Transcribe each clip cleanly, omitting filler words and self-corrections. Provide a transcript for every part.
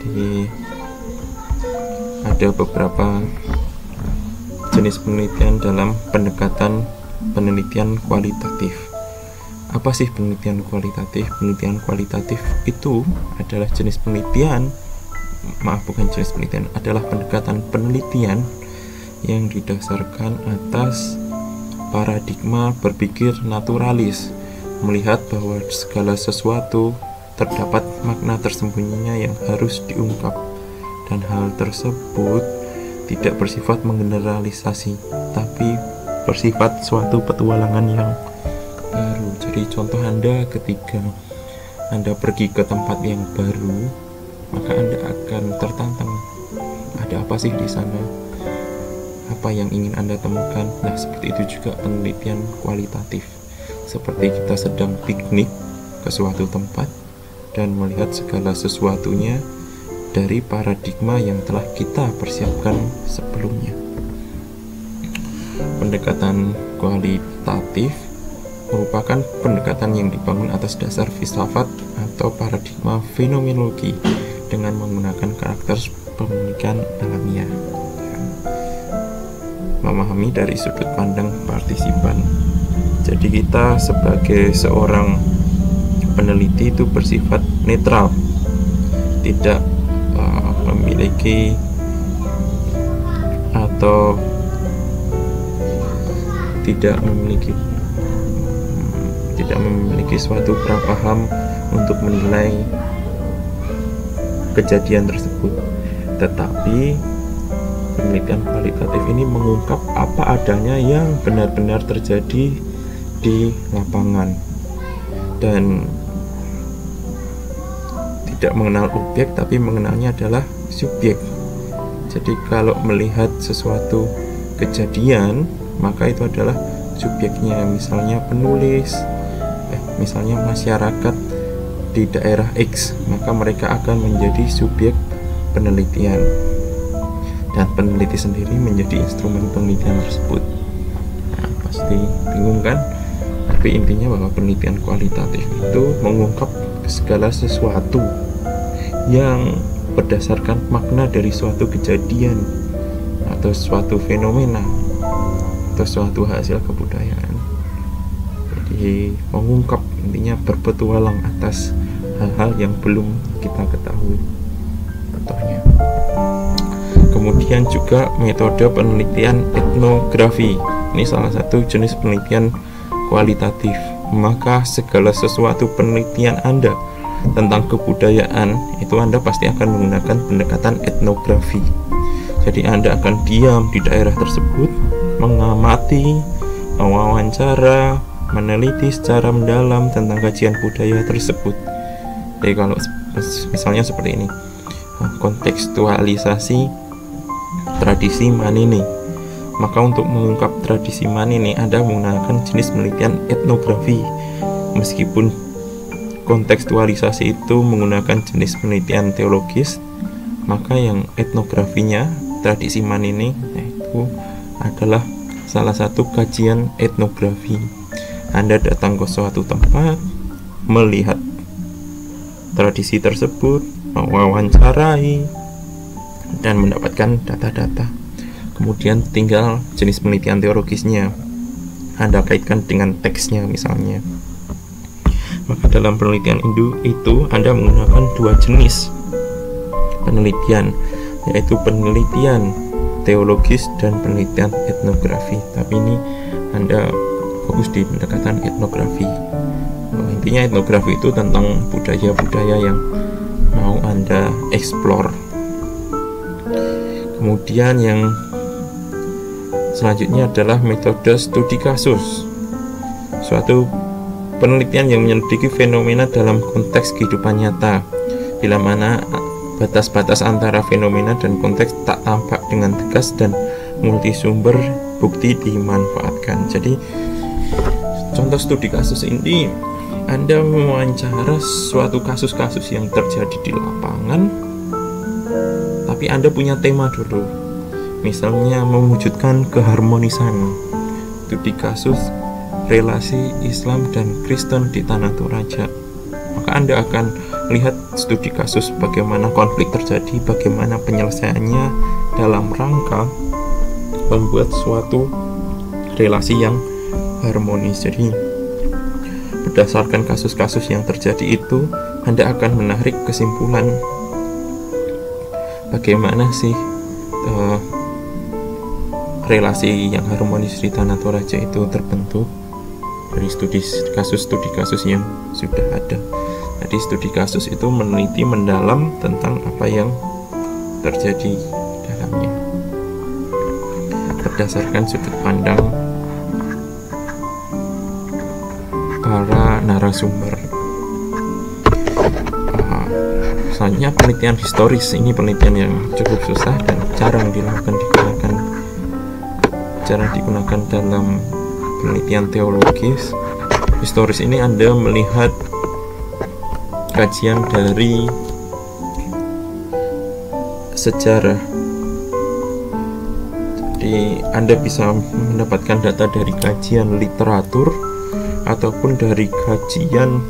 Jadi ada beberapa jenis penelitian dalam pendekatan penelitian kualitatif. Apa sih penelitian kualitatif? Penelitian kualitatif itu adalah jenis penelitian, adalah pendekatan penelitian yang didasarkan atas paradigma berpikir naturalis, melihat bahwa segala sesuatu terdapat makna tersembunyinya yang harus diungkap, dan hal tersebut tidak bersifat menggeneralisasi, tapi bersifat suatu petualangan yang baru. Jadi contoh Anda ketika Anda pergi ke tempat yang baru, maka Anda akan tertantang, ada apa sih di sana? Apa yang ingin Anda temukan? Nah, seperti itu juga penelitian kualitatif. Seperti kita sedang piknik ke suatu tempat dan melihat segala sesuatunya dari paradigma yang telah kita persiapkan sebelumnya. Pendekatan kualitatif merupakan pendekatan yang dibangun atas dasar filsafat atau paradigma fenomenologi dengan menggunakan karakter pemikiran alamiah, memahami dari sudut pandang partisipan. Jadi kita sebagai seorang peneliti itu bersifat netral, tidak memiliki atau tidak memiliki suatu prapaham untuk menilai kejadian tersebut, tetapi penelitian kualitatif ini mengungkap apa adanya yang benar-benar terjadi di lapangan dan tidak mengenal objek, tapi mengenalnya adalah subjek. Jadi kalau melihat sesuatu kejadian, maka itu adalah subjeknya, misalnya penulis, misalnya masyarakat di daerah X, maka mereka akan menjadi subjek penelitian dan peneliti sendiri menjadi instrumen penelitian tersebut. Nah, pasti bingung kan? Tapi intinya bahwa penelitian kualitatif itu mengungkap segala sesuatu yang berdasarkan makna dari suatu kejadian atau suatu fenomena atau suatu hasil kebudayaan. Jadi mengungkap, intinya berpetualang atas hal-hal yang belum kita ketahui. Contohnya. Kemudian juga metode penelitian etnografi. Ini salah satu jenis penelitian kualitatif. Maka segala sesuatu penelitian Anda tentang kebudayaan itu Anda pasti akan menggunakan pendekatan etnografi. Jadi Anda akan diam di daerah tersebut, mengamati, mewawancara, meneliti secara mendalam tentang kajian budaya tersebut. Jadi kalau misalnya seperti ini, kontekstualisasi tradisi Manini, maka untuk mengungkap tradisi Manini Anda menggunakan jenis penelitian etnografi. Meskipun kontekstualisasi itu menggunakan jenis penelitian teologis, maka yang etnografinya tradisi Manini itu adalah salah satu kajian etnografi. Anda datang ke suatu tempat, melihat tradisi tersebut, mewawancarai, dan mendapatkan data-data. Kemudian tinggal jenis penelitian teologisnya, Anda kaitkan dengan teksnya misalnya. Maka dalam penelitian itu Anda menggunakan dua jenis penelitian, yaitu penelitian teologis dan penelitian etnografi. Tapi ini Anda fokus di pendekatan etnografi. Intinya etnografi itu tentang budaya-budaya yang mau Anda explore. Kemudian yang selanjutnya adalah metode studi kasus, suatu penelitian yang menyelidiki fenomena dalam konteks kehidupan nyata, bila mana batas-batas antara fenomena dan konteks tak tampak dengan tegas dan multisumber bukti dimanfaatkan. Jadi contoh studi kasus ini, Anda mewawancara suatu kasus-kasus yang terjadi di lapangan, tapi Anda punya tema dulu, misalnya mewujudkan keharmonisan. Studi kasus relasi Islam dan Kristen di Tanah Toraja. maka Anda akan lihat studi kasus bagaimana konflik terjadi, bagaimana penyelesaiannya dalam rangka membuat suatu relasi yang harmonis. Jadi berdasarkan kasus-kasus yang terjadi itu, Anda akan menarik kesimpulan bagaimana sih relasi yang harmonis di Tanah Toraja itu terbentuk dari studi kasus yang sudah ada. Jadi studi kasus itu meneliti mendalam tentang apa yang terjadi dalamnya berdasarkan sudut pandang para narasumber. Selanjutnya penelitian historis. Ini penelitian yang cukup susah dan jarang digunakan dalam penelitian teologis. Historis ini Anda melihat kajian dari sejarah. Jadi Anda bisa mendapatkan data dari kajian literatur ataupun dari kajian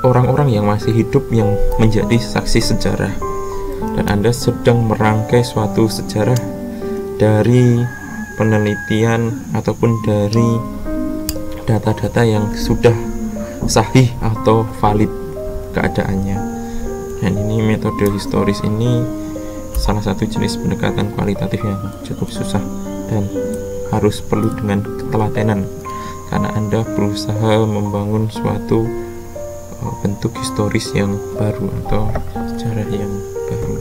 orang-orang yang masih hidup yang menjadi saksi sejarah, dan Anda sedang merangkai suatu sejarah dari penelitian ataupun dari data-data yang sudah sahih atau valid keadaannya. Dan ini metode historis ini salah satu jenis pendekatan kualitatif yang cukup susah dan harus perlu dengan ketelatenan, karena Anda berusaha membangun suatu bentuk historis yang baru atau sejarah yang baru.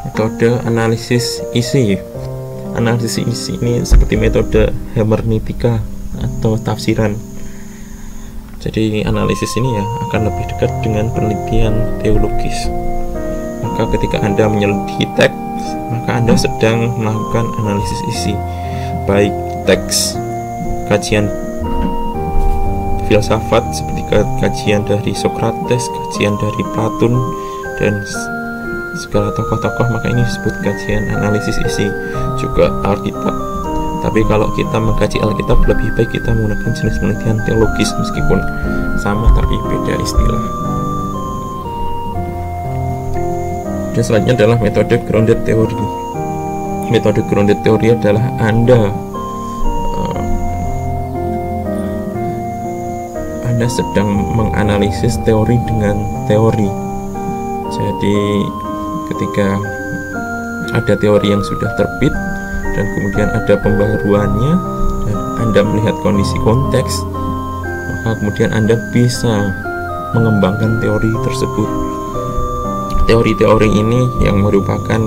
Metode analisis isi. Analisis isi ini seperti metode hermeneutika atau tafsiran. Jadi analisis ini ya akan lebih dekat dengan penelitian teologis. Maka ketika Anda menyelidiki teks, maka Anda sedang melakukan analisis isi, baik teks kajian filsafat seperti kajian dari Sokrates, kajian dari Platon dan segala tokoh-tokoh, maka ini disebut kajian analisis isi. Juga Alkitab. Tapi kalau kita mengkaji Alkitab, lebih baik kita menggunakan jenis penelitian teologis, meskipun sama tapi beda istilah. Dan selanjutnya adalah metode grounded theory. Metode grounded theory adalah Anda sedang menganalisis teori dengan teori. Jadi ketika ada teori yang sudah terbit dan kemudian ada pembaharuannya dan Anda melihat kondisi konteks, maka kemudian Anda bisa mengembangkan teori tersebut. Teori-teori ini yang merupakan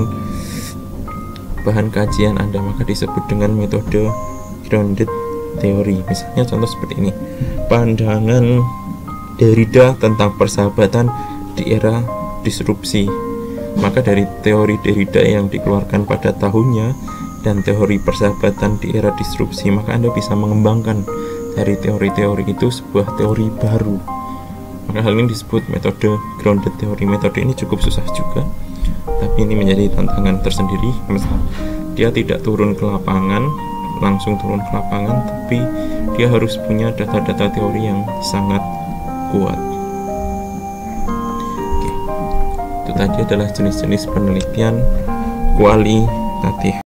bahan kajian Anda, maka disebut dengan metode grounded theory. Misalnya contoh seperti ini, pandangan Derrida tentang persahabatan di era disrupsi. Maka dari teori Derrida yang dikeluarkan pada tahunnya dan teori persahabatan di era disrupsi, maka Anda bisa mengembangkan dari teori-teori itu sebuah teori baru. Maka hal ini disebut metode grounded theory. Metode ini cukup susah juga, tapi ini menjadi tantangan tersendiri. Dia tidak langsung turun ke lapangan, tapi dia harus punya data-data teori yang sangat kuat. Oke. Itu tadi adalah jenis-jenis penelitian kualitatif.